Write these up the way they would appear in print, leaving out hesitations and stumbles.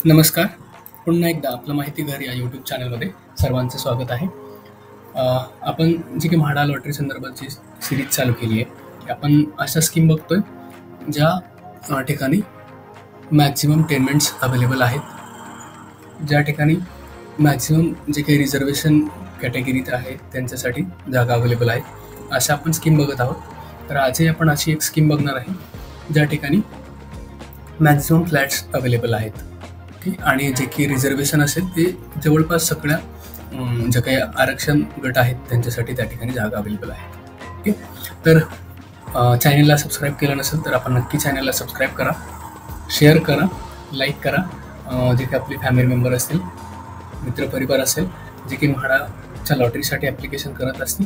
नमस्कार. पुन्हा एकदा आपलं माहिती घर या यूट्यूब चॅनलमध्ये सर्वांचं स्वागत आहे. अ, आपण जी काही म्हाडा लॉटरी संदर्भाची सिरीज चालू केली आहे, की आपण अशा स्कीम बघतोय ज्या ठिकाणी मॅक्सिमम पेमेंट्स अवेलेबल आहेत. ज्या ठिकाणी मॅक्सिमम जे काही रिझर्वेशन कॅटेगरीत आहेत त्यांच्यासाठी जागा अवेलेबल आहे. अशा आपण स्कीम बघत आहोत. तर आजही आपण अशी एक स्कीम बघणार आहे ज्या ठिकाणी मॅक्सिमम फ्लॅट्स अवेलेबल आहेत. ओके. आणि जे काही रिझर्वेशन असेल ते जवळपास सगळ्या ज्या काही आरक्षण गट आहेत त्यांच्यासाठी त्या ठिकाणी जागा अवेलेबल आहेत. ओके. तर चॅनलला सबस्क्राईब केलं नसेल तर आपण नक्की चॅनलला सबस्क्राईब करा, शेअर करा, लाईक करा. जे काही आपले फॅमिली मेंबर असतील, मित्रपरिवार असेल, जे काही म्हाडाच्या लॉटरीसाठी ॲप्लिकेशन करत असतील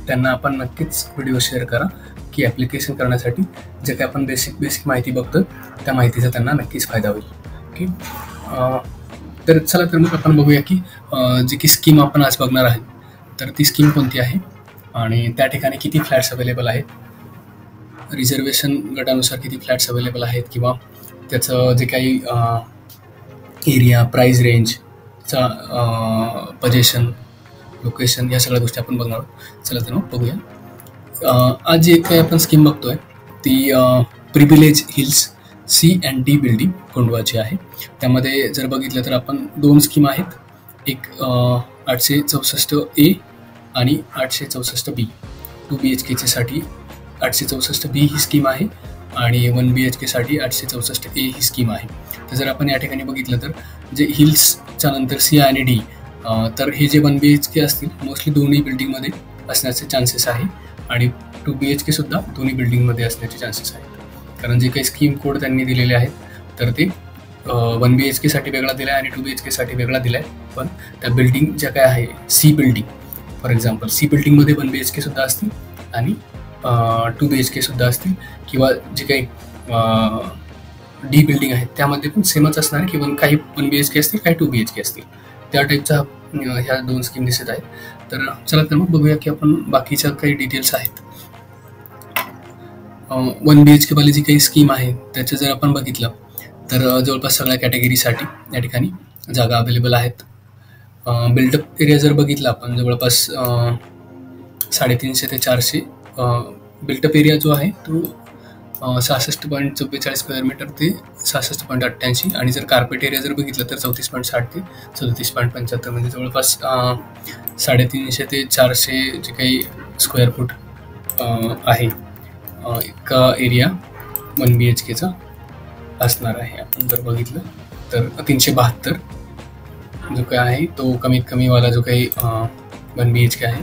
त्यांना आपण नक्कीच व्हिडिओ शेअर करा की ॲप्लिकेशन करण्यासाठी जे काही आपण बेसिक माहिती बघतो त्या माहितीचा त्यांना नक्कीच फायदा होईल. ओके. तर चला तर मग आपण बघूया की जी की स्कीम आपण आज बघणार आहे तर ती स्कीम कोणती आहे आणि त्या ठिकाणी किती फ्लॅट्स अवेलेबल आहेत, रिझर्वेशन गटानुसार किती फ्लॅट्स अवेलेबल आहेत किंवा त्याचं जे काही एरिया, प्राईस रेंजचा, पोझिशन, लोकेशन या सगळ्या गोष्टी आपण बघणार आहोत. चला तर मग बघूया. आज जे काही आपण स्कीम बघतोय ती प्रिव्हिलेज हिल्स C&D बिल्डिंग कोंडवाची आहे. त्यामध्ये जर बघितलं तर आपण दोन स्कीम आहेत. एक 864A आणि 864B. 2 BHK साठी 864B ही स्कीम आहे आणि 1 BHK साठी 864A ही स्कीम आहे. तर जर आपण या ठिकाणी बघितलं तर जे हिल्सच्या नंतर C आणि D, तर हे जे 1 BHK असतील मोस्टली दोन्ही बिल्डिंगमध्ये असण्याचे चान्सेस आहे आणि 2 BHK सुद्धा दोन्ही बिल्डिंगमध्ये असण्याचे चान्सेस आहेत. कारण जे काही स्कीम कोड त्यांनी दिलेले आहेत तर ते 1 BHK साठी वेगळा दिला आहे आणि 2 BHK साठी वेगळा दिला आहे. पण त्या बिल्डिंग ज्या काय आहे C building, for example C बिल्डिंगमध्ये 1 BHK सुद्धा असतील आणि 2 BHK सुद्धा असतील किंवा जे काही D बिल्डिंग आहेत त्यामध्ये पण सेमच असणार आहे किंवा काही 1 BHK असतील, काही 2 BHK असतील. त्या टाईपच्या ह्या दोन स्कीम दिसत आहेत. तर चला तर मग बघूया की आपण बाकीच्या काही डिटेल्स आहेत. 1 BHK वाली जी काही स्कीम आहे त्याचं जर आपण बघितलं तर जवळपास सगळ्या कॅटेगरीसाठी या ठिकाणी जागा अवेलेबल आहेत. बिल्डअप एरिया जर बघितला आपण जवळपास 350 ते 400 बिल्डअप एरिया जो आहे तो 66.44 स्क्वेअर मीटर ते 66.88, आणि जर कार्पेट एरिया जर बघितलं तर 34.60 ते 37.75, म्हणजे जवळपास 350 ते 400 जे काही स्क्वेअर फूट आहे इतका एरिया 1 BHKचा असणार आहे. आपण जर बघितलं तर 372 जो काय आहे तो कमीत कमीवाला जो काही 1 BHK आहे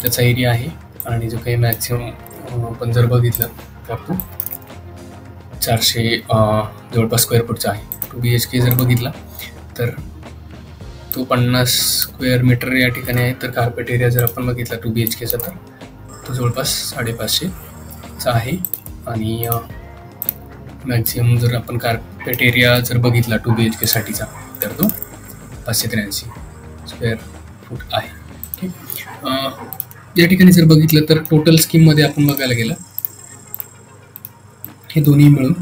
त्याचा एरिया आहे आणि जो काही मॅक्सिमम आपण जर बघितलं तर तो 400 जवळपास स्क्वेअर फूटचा आहे. 2 BHK जर बघितला तर तो 50 स्क्वेअर मीटर या ठिकाणी आहे. तर कार्पेट एरिया जर आपण बघितला 2 BHKचा तर तो जवळपास 550चा आहे आणि मॅक्सिमम जर आपण कार्पेट एरिया जर बघितला 2 BHK साठीचा तर तो 583 स्क्वेअर फूट आहे. ओके. या ठिकाणी जर बघितलं तर टोटल स्कीममध्ये आपण बघायला गेलं हे दोन्ही मिळून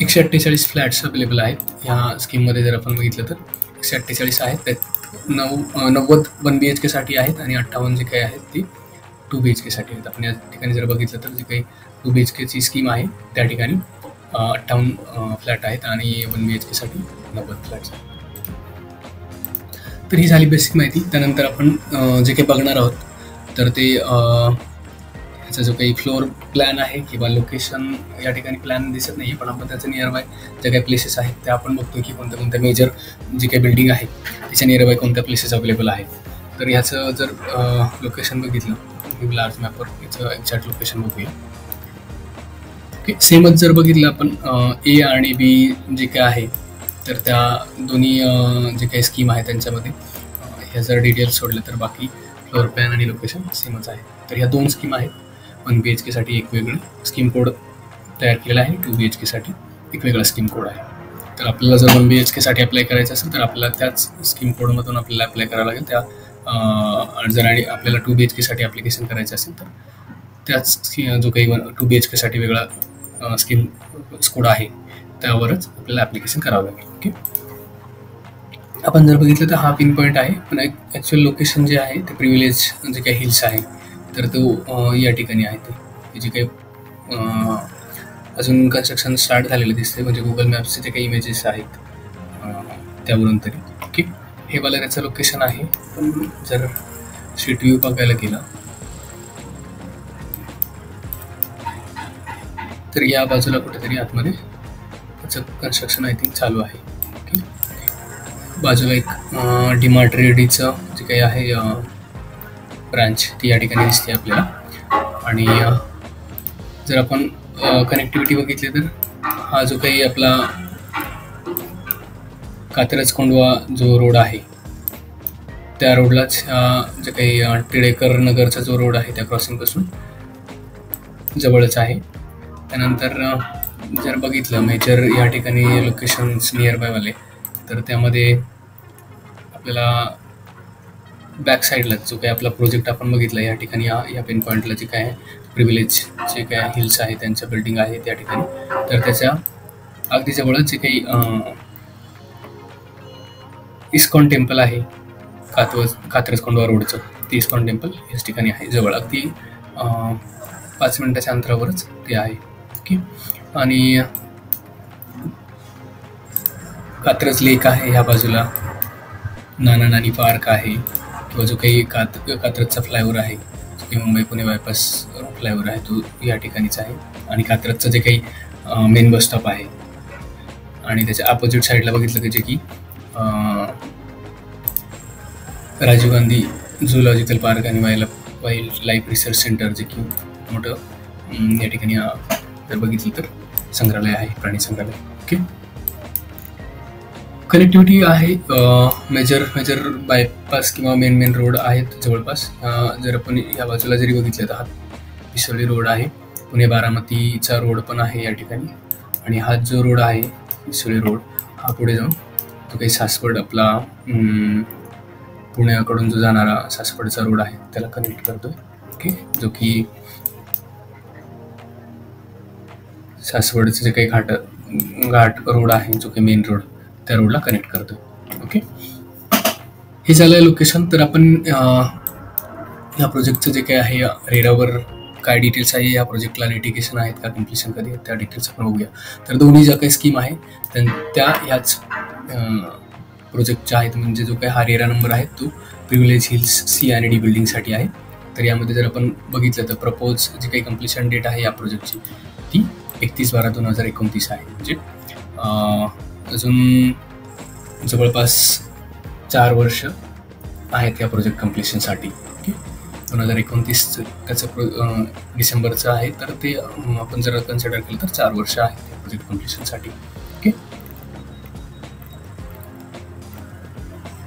148 फ्लॅट्स अवेलेबल आहेत. ह्या स्कीममध्ये जर आपण बघितलं तर 148 आहेत. त्यात 90 1 BHK साठी आहेत आणि 58 जे काही आहेत ती 2 BHK साठी आहेत. आपण या ठिकाणी जर बघितलं तर जे काही 2 BHKची स्कीम आहे त्या ठिकाणी 58 फ्लॅट आहेत आणि 1 BHK साठी 90 फ्लॅट्स आहेत. तर ही झाली बेसिक माहिती. त्यानंतर आपण जे काही बघणार आहोत तर ते ह्याचा जो काही फ्लोअर प्लॅन आहे किंवा लोकेशन या ठिकाणी प्लॅन दिसत नाही, पण आपण त्याचं नियर बाय ज्या काही प्लेसेस आहेत त्या आपण बघतो की कोणत्या कोणत्या मेजर जी काही बिल्डिंग आहे त्याच्या नियर बाय कोणत्या प्लेसेस अवेलेबल आहेत. तर ह्याचं जर लोकेशन बघितलं लार्ज मॅपवर याचं एक्झॅक्ट लोकेशन बघूया. ओके. सेमच जर बघितलं आपण A आणि B जे काय आहे तर त्या दोन्ही जे काही स्कीम आहे त्यांच्यामध्ये ह्या जर डिटेल्स सोडलं तर बाकी फ्लोअर प्लॅन आणि लोकेशन सेमच आहे. तर ह्या दोन स्कीम आहेत. 1 BHK साठी एक वेगळं स्कीम कोड तयार केलेला आहे, 2 BHK साठी एक वेगळा स्कीम कोड आहे. तर आपल्याला जर 1 BHK साठी अप्लाय करायचं असेल तर आपल्याला त्याच स्कीम कोडमधून आपल्याला अप्लाय करावं लागेल. जर आणि आपल्याला 2 BHK साठी ॲप्लिकेशन करायचं असेल तर त्याच जो काही 2 BHK साठी वेगळा स्कीम कोड आहे त्यावरच आपल्याला ॲप्लिकेशन करावं लागेल. ओके, आपण जर बघितलं तर हा पिन पॉईंट आहे, पण ॲक्च्युअल लोकेशन जे आहे ते प्रिव्हिलेज जे काही हिल्स आहे तर तो या ठिकाणी आहे. ते जे काही अजून कन्स्ट्रक्शन स्टार्ट झालेलं दिसते, म्हणजे गुगल मॅप्सचे जे काही इमेजेस आहेत त्यावरून तरी. ओके, हे वाला त्याचं लोकेशन आहे. पण जर स्ट्रीट व्ह्यू बघायला गेला तर या बाजूला कुठेतरी आतमध्ये त्याचं कन्स्ट्रक्शन आय थिंक चालू आहे. ओके, बाजूला एक डीमार्ट रेडीचं जे काही आहे ब्रांच ती या ठिकाणी दिसते आपल्याला. आणि जर आपण कनेक्टिव्हिटी बघितली तर हा जो काही आपला कात्रज कोंडवा जो रोड आहे त्या रोडलाच जे काही टिळेकर नगरचा जो रोड आहे त्या क्रॉसिंगपासून जवळच आहे. त्यानंतर जर बघितलं मेजर या ठिकाणी लोकेशन्स नियर बायवाले तर त्यामध्ये आपल्याला बॅक साईडला जो काही आपला प्रोजेक्ट आपण बघितला या ठिकाणी या पिन पॉईंटला जे काय प्रिव्हिलेज जे काय हिल्स आहे त्यांच्या बिल्डिंग आहे त्या ठिकाणी, तर त्याच्या अगदी जवळच जे काही इस्कॉन टेम्पल आहे कात्रज कोंडवा रोडचं, ते इस्कॉन टेम्पल याच ठिकाणी आहे जवळ, अगदी 5 मिनिटाच्या अंतरावरच ते आहे. ओके, आणि कात्रज लेक आहे ह्या बाजूला, नाना नानी पार्क आहे, किंवा जो काही कात्रजचा फ्लायओव्हर आहे जो काही मुंबई पुणे बायपास फ्लायओव्हर आहे तो या ठिकाणीच आहे. आणि कात्रजचं जे काही मेन बस स्टॉप आहे आणि त्याच्या अपोजिट साईडला बघितलं की जे की राजीव गांधी झूलॉजिकल पार्क आणि वाईल्ड लाईफ रिसर्च सेंटर जे की मोठं या ठिकाणी जर बघितलं तर संग्रहालय आहे, प्राणी संग्रहालय. ओके, कनेक्टिव्हिटी आहे, मेजर बायपास किंवा मेन रोड आहेत जवळपास. जर आपण या बाजूला जरी बघितलं तर हा पिसोली रोड आहे, पुणे बारामतीचा रोड पण आहे या ठिकाणी. आणि हा जो रोड आहे पिसोली रोड हा पुढे जाऊन तो काही सासवड आपला पुण्याकडून जो जाणारा सासवडचा रोड आहे त्याला कनेक्ट करतोय. ओके, जो की सासवडचं जे काही घाट रोड आहे जो काही मेन रोड त्या रोडला कनेक्ट करतोय. ओके, हे झालं लोकेशन. तर आपण ह्या प्रोजेक्टचं जे काही आहे रेरावर काय डिटेल्स आहे, या प्रोजेक्टला लिटिगेशन आहेत का, कम्प्लिशन कधी आहेत, त्या डिटेल्स आपण बघूया. तर दोन्ही ज्या काही स्कीम आहे त्या ह्याच प्रोजेक्टच्या आहेत, म्हणजे जो काही हा रेरा नंबर आहे तो प्रिव्हिलेज हिल्स C आणि D बिल्डिंगसाठी आहे. तर यामध्ये जर आपण बघितलं तर प्रपोज जी काही कम्प्लिशन डेट आहे या प्रोजेक्टची ती 31/12/2029 आहे. म्हणजे अजून जवळपास 4 वर्ष आहेत या प्रोजेक्ट कम्प्लिशनसाठी. ओके, 2029 त्याचं डिसेंबरचं आहे, तर ते आपण जर कन्सिडर केलं तर 4 वर्ष आहेत या प्रोजेक्ट कम्प्लिशनसाठी. ओके,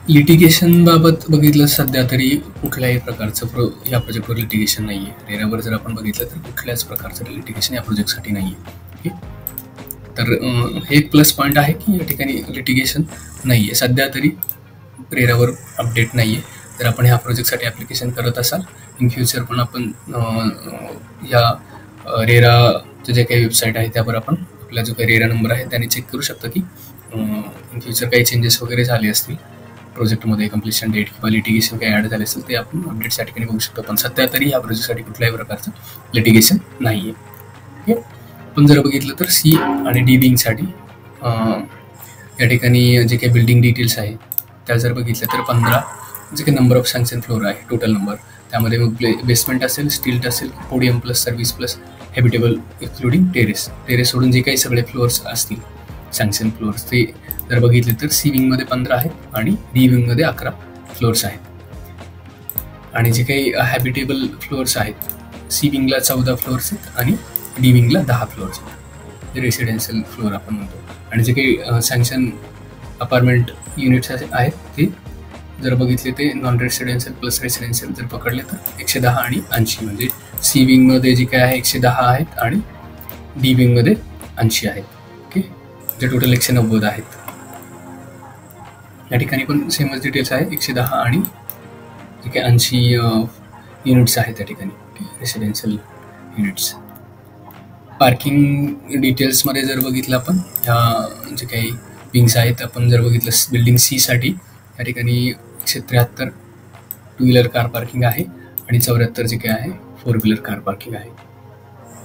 लिटिगेशन बाबत बघितलं सध्या तरी कुठल्याही प्रकारचं या प्रोजेक्टवर लिटिगेशन नाही आहे. रेरावर जर आपण बघितलं तर कुठल्याच प्रकारचं लिटिगेशन या प्रोजेक्टसाठी नाही आहे. ओके, तर हे एक प्लस पॉईंट आहे की या ठिकाणी लिटिगेशन नाही आहे सध्या तरी. रेरावर अपडेट नाही आहे. जर आपण ह्या प्रोजेक्टसाठी ॲप्लिकेशन करत असाल इन फ्युचर पण आपण या रेराचे जे काही वेबसाईट आहे त्यावर आपण आपला जो काही रेरा नंबर आहे त्याने चेक करू शकतो की इन फ्युचर काही चेंजेस वगैरे झाले असतील प्रोजेक्टमध्ये, कम्प्लिशन डेट किंवा लिटिगेशन काही ॲड झाले असेल ते आपण अपडेट्स ठिकाणी बघू शकतो. पण सध्या तरी ह्या प्रोजेक्टसाठी कुठल्याही प्रकारचं लिटिगेशन नाही आहे. ओके, पण जर बघितलं तर C आणि D विंगसाठी या ठिकाणी जे काही बिल्डिंग डिटेल्स आहे त्या जर बघितल्या तर 15 जे काही नंबर ऑफ सँक्शन फ्लोअर आहे टोटल नंबर, त्यामध्ये मग बेसमेंट असेल, स्टील्ट असेल, podium plus service plus habitable excluding terrace सोडून जे काही सगळे फ्लोअर्स असतील सँक्शन फ्लोअर्स ते जर बघितले तर C विंगमध्ये 15 आहेत आणि D विंगमध्ये 11 फ्लोअर्स आहेत. आणि जे काही हॅबिटेबल फ्लोअर्स आहेत C विंगला 14 फ्लोअर्स आहेत आणि D विंगला 10 फ्लोअर्स आहेत, जे रेसिडेन्शियल फ्लोअर आपण म्हणतो. आणि जे काही सँक्शन अपार्टमेंट युनिट्स आहेत ते जर बघितले ते नॉन रेसिडेन्शियल प्लस रेसिडेन्शियल जर पकडले तर 110 आणि 80, म्हणजे C विंगमध्ये जे काय आहे 110 आहेत आणि D विंगमध्ये 80 आहेत. ओके, जे टोटल 190 आहेत. या ठिकाणी पण सेमच डिटेल्स आहे, 110 आणि जे काही 80 युनिट्स आहेत त्या ठिकाणी रेसिडेन्शियल युनिट्स. पार्किंग डिटेल्समध्ये जर बघितलं आपण ह्या जे काही विंग्स आहेत, आपण जर बघितलं बिल्डिंग सी साठी या ठिकाणी 173 टू व्हीलर कार पार्किंग आहे आणि 74 जे काही आहे 4 व्हीलर कार पार्किंग आहे.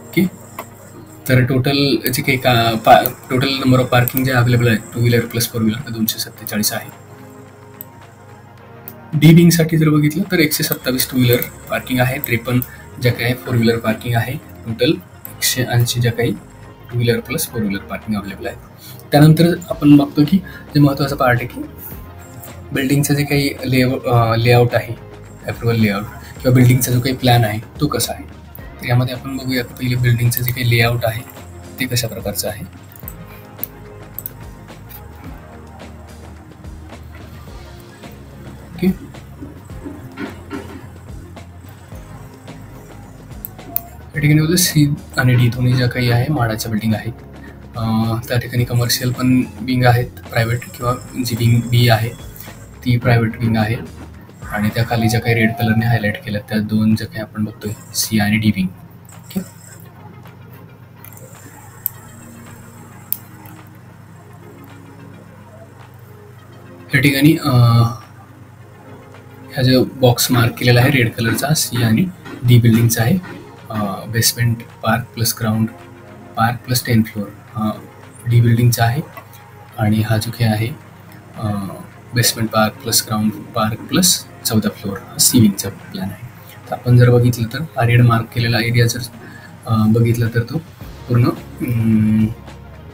ओके, तर टोटल जे काही टोटल नंबर ऑफ पार्किंग जे अवेलेबल आहे 2 व्हीलर प्लस 4 व्हीलर 247 आहे. डी विंग साठी जर बघितलं तर 127 टू व्हीलर पार्किंग आहे, 53 ज्या काही 4 व्हीलर पार्किंग आहे. टोटल 180 ज्या काही two wheeler plus 4 wheeler parking available आहे. त्यानंतर आपण बघतो की जे महत्त्वाचं पार्ट आहे की बिल्डिंगचं जे काही लेआउट आहे, अप्रुव्हल लेआउट किंवा बिल्डिंगचा जो काही प्लॅन आहे तो कसा आहे. तर यामध्ये आपण बघूया की पहिले बिल्डिंगचं जे काही लेआउट आहे ते कशा प्रकारचं आहे. ओके, या ठिकाणी होतं सी आणि डी दोन्ही ज्या काही आहे म्हाडाच्या बिल्डिंग आहेत. त्या ठिकाणी कमर्शियल पण विंग आहेत, प्रायव्हेट किंवा जी विंग बी आहे ती प्रायव्हेट विंग आहे. आणि त्या खाली ज्या काही रेड कलरने हायलाईट केल्या त्या दोन ज्या काही आपण बघतोय सी आणि डी विंग. ओके, या ठिकाणी ह्या जो बॉक्स मार्क केलेला आहे रेड कलरचा सी आणि डी बिल्डिंगचा आहे. Basement park plus ground park plus 10 floor हा डी बिल्डिंगचा आहे. आणि हा जो काही आहे basement park plus ground park plus 14 floor हा सी विंगचा प्लॅन आहे. तर आपण जर बघितलं तर हा रेड मार्क केलेला एरिया जर बघितलं तर तो पूर्ण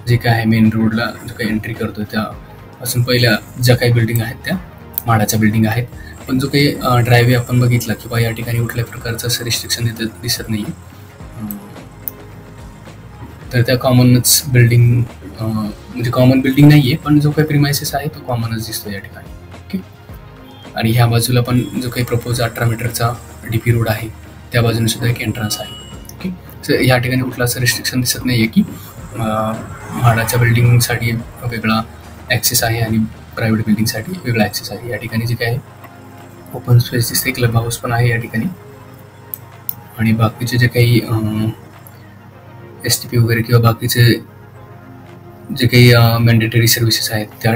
जे काय आहे मेन रोडला जो काही एंट्री करतो त्यापासून पहिल्या ज्या काही बिल्डिंग आहेत त्या म्हाडाच्या बिल्डिंग आहेत. पण जो काही ड्रायवे आपण बघितला किंवा या ठिकाणी कुठल्या प्रकारचं असं रिस्ट्रिक्शन दिसत नाही. तर त्या कॉमनच बिल्डिंग म्हणजे कॉमन बिल्डिंग नाही आहे, पण जो काही प्रिमायसेस आहे तो कॉमनच दिसतो या ठिकाणी. ओके, आणि ह्या बाजूला पण जो काही प्रपोज 18 मीटरचा DP रोड आहे त्या बाजूने सुद्धा एक एंट्रन्स आहे. ओके, तर या ठिकाणी कुठलं असं रिस्ट्रिक्शन दिसत नाही आहे की म्हाडाच्या बिल्डिंगसाठी वेगळा ॲक्सेस आहे आणि प्रायव्हेट बिल्डिंगसाठी वेगळा ॲक्सेस आहे. या ठिकाणी जे काय ओपन स्पेस दिसते, क्लब हाऊस पण आहे या ठिकाणी. आणि बाकीचे जे काही STP वगैरे किंवा बाकीचे जे काही मॅन्डेटरी सर्व्हिसेस आहेत त्या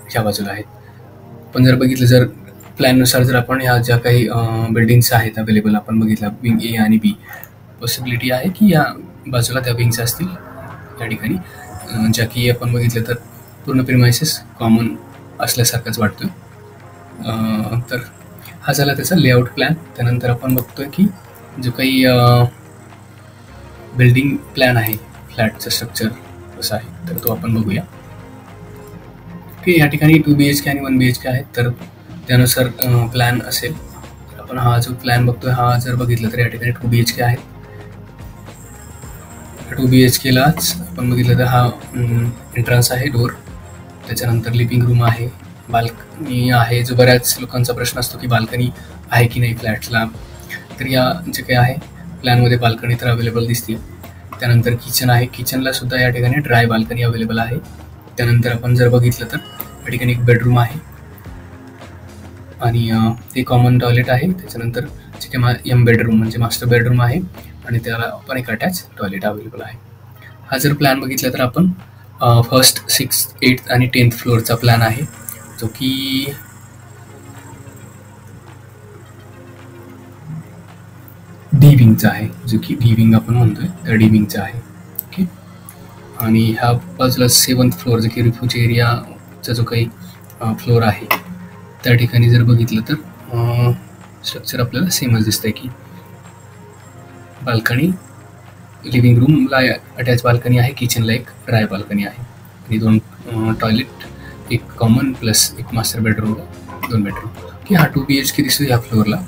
ह्या बाजूला आहेत. पण जर बघितलं जर प्लॅननुसार जर आपण ह्या ज्या काही बिल्डिंग्स आहेत अवेलेबल आपण बघितलं विंग ए आणि बी, पॉसिबिलिटी आहे की या बाजूला त्या विंग्स असतील या ठिकाणी, ज्या की आपण बघितलं तर पूर्ण प्रिमायसेस कॉमन असल्यासारखाच वाटतोय. तर हा झाला त्याचा लेआउट प्लॅन. त्यानंतर आपण बघतोय की जो काही बिल्डिंग प्लॅन आहे फ्लॅटचं स्ट्रक्चर कसं आहे तर तो आपण बघूया. की या ठिकाणी 2 BHK आणि 1 BHK आहेत, तर त्यानुसार प्लॅन असेल. आपण हा जो प्लॅन बघतोय हा जर बघितलं तर या ठिकाणी 2 BHK आहेत. 2 BHKलाच आपण बघितलं तर हा एंट्रन्स आहे डोर, त्याच्यानंतर लिव्हिंग रूम आहे, बाल्कनी आहे. जो बऱ्याच लोकांचा प्रश्न असतो की बाल्कनी आहे की नाही फ्लॅटला, तर या जे काही आहे प्लॅनमध्ये बाल्कनी तर अवेलेबल दिसते. त्यानंतर किचन आहे, किचनला सुद्धा या ठिकाणी ड्राय बाल्कनी अवेलेबल आहे. त्यानंतर आपण जर बघितलं तर या ठिकाणी एक बेडरूम आहे आणि ते कॉमन टॉयलेट आहे. त्याच्यानंतर जे काही एम बेडरूम म्हणजे मास्टर बेडरूम आहे आणि त्याला पण एक अटॅच टॉयलेट अवेलेबल आहे. हा जर प्लॅन बघितला तर आपण फर्स्ट 6th 8th आणि 10th फ्लोअरचा प्लॅन आहे, जो की डी विंगचा आहे, जो की डी विंग आपण म्हणतोय तर डी विंगचा आहे. ओके, आणि ह्या बाजूला 7th फ्लोअर जो की रिफ्यूज एरियाचा जो काही फ्लोअर आहे त्या ठिकाणी जर बघितलं तर स्ट्रक्चर आपल्याला सेमच दिसतंय की बाल्कनी, लिव्हिंग रूमला अटॅच बाल्कनी आहे, किचनला एक ड्राय बाल्कनी आहे आणि 2 टॉयलेट, एक कॉमन प्लस एक मास्टर बेडरूम, 2 बेडरूम. की हा 2 BHK दिसतो ह्या फ्लोअरला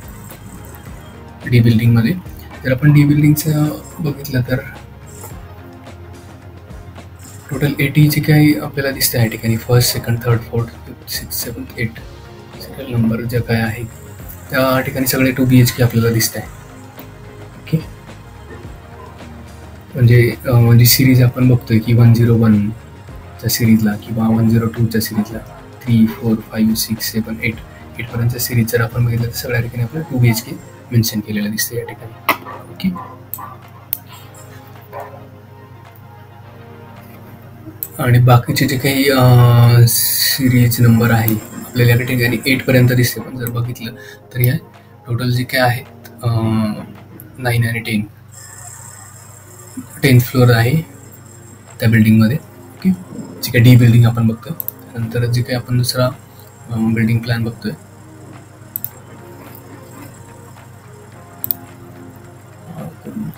डी बिल्डिंगमध्ये. जर आपण डी बिल्डिंगचं बघितलं तर टोटल 80 जे काही आपल्याला दिसते या ठिकाणी 1st, 2nd, 3rd, 4th, 5th, 6th, 7th, 8th serial number ज्या काय आहे त्या ठिकाणी सगळे 2 BHK आपल्याला दिसत आहे. ओके, म्हणजे जी सिरीज आपण बघतोय की 101 च्या सिरीजला किंवा 102च्या सिरीजला 3, 4, 5, 6, 7, 8 8पर्यंतच्या सिरीज जर आपण बघितलं तर सगळ्या ठिकाणी आपल्याला 2 BHK मेन्शन केलेलं दिसतं या ठिकाणी. ओके. आणि बाकीचे जे काही सिरीज नंबर आहे आपल्याला या ठिकाणी 8पर्यंत दिसते, पण जर बघितलं तर या टोटल जे काय आहेत 9 आणि 10th फ्लोअर आहे त्या बिल्डिंगमध्ये. ओके. जे काही डी बिल्डिंग आपण बघतोय, नंतर जे काही आपण दुसरा बिल्डिंग प्लॅन बघतोय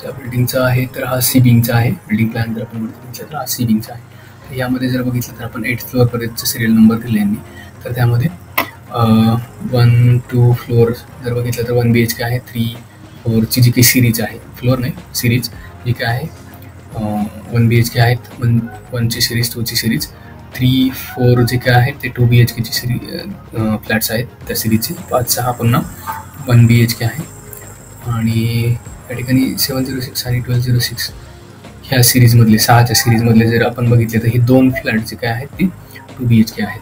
त्या बिल्डिंगचा आहे तर हा सी विंगचा आहे. बिल्डिंग प्लॅन जर आपण बघितलं तर हा सी विंगचा आहे. तर यामध्ये जर बघितलं तर आपण 8th फ्लोअरपर्यंतचे सिरियल नंबर दिले यांनी, तर त्यामध्ये 1, 2 फ्लोअर जर बघितलं तर 1 BHK आहे. 3, 4ची जी काही सिरीज आहे, फ्लोअर नाही सिरीज, जी काय आहे 1 BHK आहेत. 1ची सिरीज, 2ची सिरीज, 3, 4 जे काय आहेत ते 2 BHKची सिरीज फ्लॅट्स आहेत त्या सिरीजचे. 5, 6 पुन्हा 1 BHK आहे. आणि या ठिकाणी 706 आणि 1206 ह्या सिरीजमधले 6च्या सिरीजमधले जर आपण बघितले तर हे 2 फ्लॅट जे काय आहेत ते 2 BHK आहेत.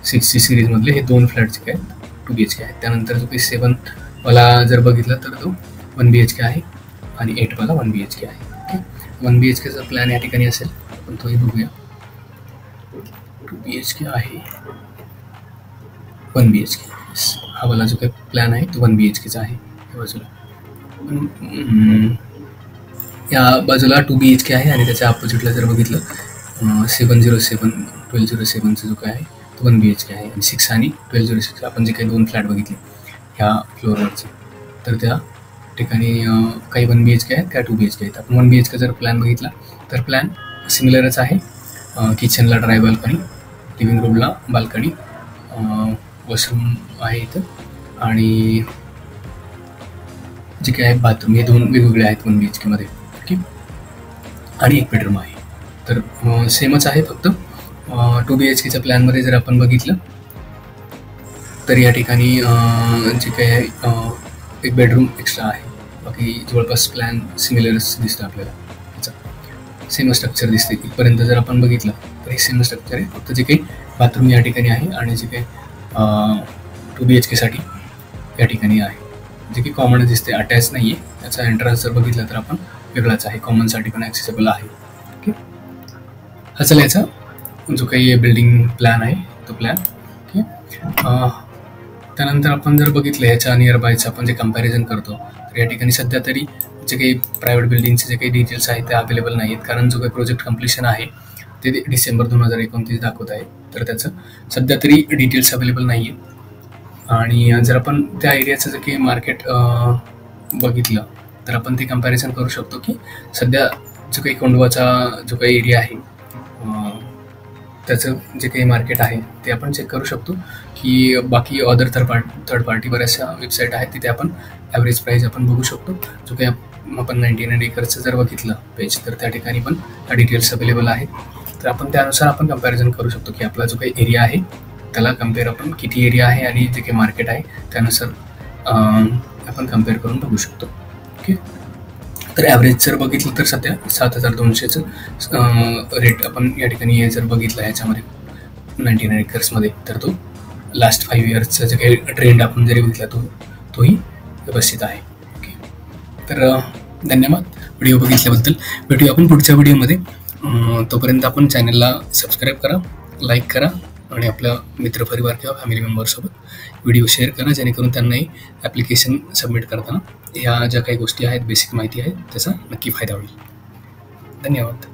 6ची सिरीजमधले हे 2 फ्लॅट जे काय आहेत 2 BHK आहेत. त्यानंतर जो काही 7वाला जर बघितला तर तो 1 BHK आहे आणि 8वाला 1 BHK आहे. ओके. 1 BHKचा प्लॅन या ठिकाणी असेल, पण तोही बघूया. 2 BHK आहे, 1 BHK. हा वाला जो काही प्लॅन आहे तो 1 BHKचा आहे. या बाजूला या बाजूला 2 BHK आहे आणि त्याच्या अपोजिटला जर बघितलं 707, 1207चा जो काय आहे तो 1 BHK आहे. आणि 6 आणि 1206 आपण जे काही 2 फ्लॅट बघितले ह्या फ्लोअरवरचे, तर त्या ठिकाणी काही 1 BHK आहेत, त्या 2 BHK आहेत. आपण 1 BHK जर प्लॅन बघितला तर प्लॅन सिमिलरच आहे. किचनला ड्राय बाल्कनी, लिव्हिंग रूमला बाल्कनी, वॉशरूम आहे इथं, आणि जे काय आहे बाथरूम, हे 2 वेगवेगळे आहेत 1 BHK मध्ये. ओके. आणि 1 बेडरूम आहे. तर सेमच आहे, फक्त 2 BHKच्या प्लॅनमध्ये जर आपण बघितलं तर या ठिकाणी जे काय आहे 1 बेडरूम एक्स्ट्रा आहे. बाकी जवळपास प्लॅन सिमिलरच दिसतं आपल्याला. याचा सेम स्ट्रक्चर दिसते. इथपर्यंत जर आपण बघितलं तर हे सेम स्ट्रक्चर आहे, फक्त जे काही बाथरूम या ठिकाणी आहे आणि जे काही 2 BHKसाठी या ठिकाणी आहे, जे की कॉमन दिसते, अटॅच नाही आहे. त्याचा एंट्रन्स जर बघितला तर आपण वेगळाच आहे, कॉमनसाठी पण ॲक्सेसिबल आहे. ओके. हा चला याचा जो काही बिल्डिंग प्लॅन आहे तो प्लॅन. ओके. त्यानंतर आपण जर बघितलं ह्याच्या नियरबायचं आपण जे कम्पॅरिझन करतो, तर या ठिकाणी सध्या तरी जे काही प्रायव्हेट बिल्डिंगचे जे काही डिटेल्स आहेत ते अवेलेबल नाही आहेत, कारण जो काही प्रोजेक्ट कम्प्लिशन आहे ते डिसेंबर 2029 दाखवत आहे. तर त्याचं सध्या तरी डिटेल्स अवेलेबल नाही आहेत. आणि जर आपण त्या एरियाचं जे काही मार्केट बघितलं तर आपण ते कम्पॅरिझन करू शकतो की सध्या जो काही कोंडवाचा जो काही एरिया आहे त्याचं जे काही मार्केट आहे ते आपण चेक करू शकतो की बाकी अदर थर्ड पार्टी बऱ्याचशा वेबसाईट आहेत, तिथे आपण ॲव्हरेज प्राईस आपण बघू शकतो. जो काही आपण 99 एकरचं जर बघितलं पेज तर त्या ठिकाणी पण त्या डिटेल्स अवेलेबल आहेत. तर आपण त्यानुसार आपण कम्पॅरिझन करू शकतो की आपला जो काही एरिया आहे त्याला कम्पेअर आपण किती एरिया आहे आणि जे काही मार्केट आहे त्यानुसार आपण कम्पेअर करून बघू शकतो. ओके. तर ॲव्हरेज जर बघितलं तर सध्या 7200चं रेट आपण या ठिकाणी जर बघितला ह्याच्यामध्ये 99 एकर्समध्ये, तर तो लास्ट 5 इयर्सचा जे काही ट्रेंड आपण जरी बघितला तोही व्यवस्थित आहे. ओके. तर धन्यवाद व्हिडिओ बघितल्याबद्दल. भेटूया आपण पुढच्या व्हिडिओमध्ये. तोपर्यंत आपण चॅनलला सबस्क्राईब करा, लाईक करा आणि आपल्या मित्रपरिवार किंवा फॅमिली मेंबर्ससोबत व्हिडिओ शेअर करा, जेणेकरून त्यांनाही ॲप्लिकेशन सबमिट करताना ह्या ज्या काही गोष्टी आहेत, बेसिक माहिती आहे, त्याचा नक्की फायदा होईल. धन्यवाद.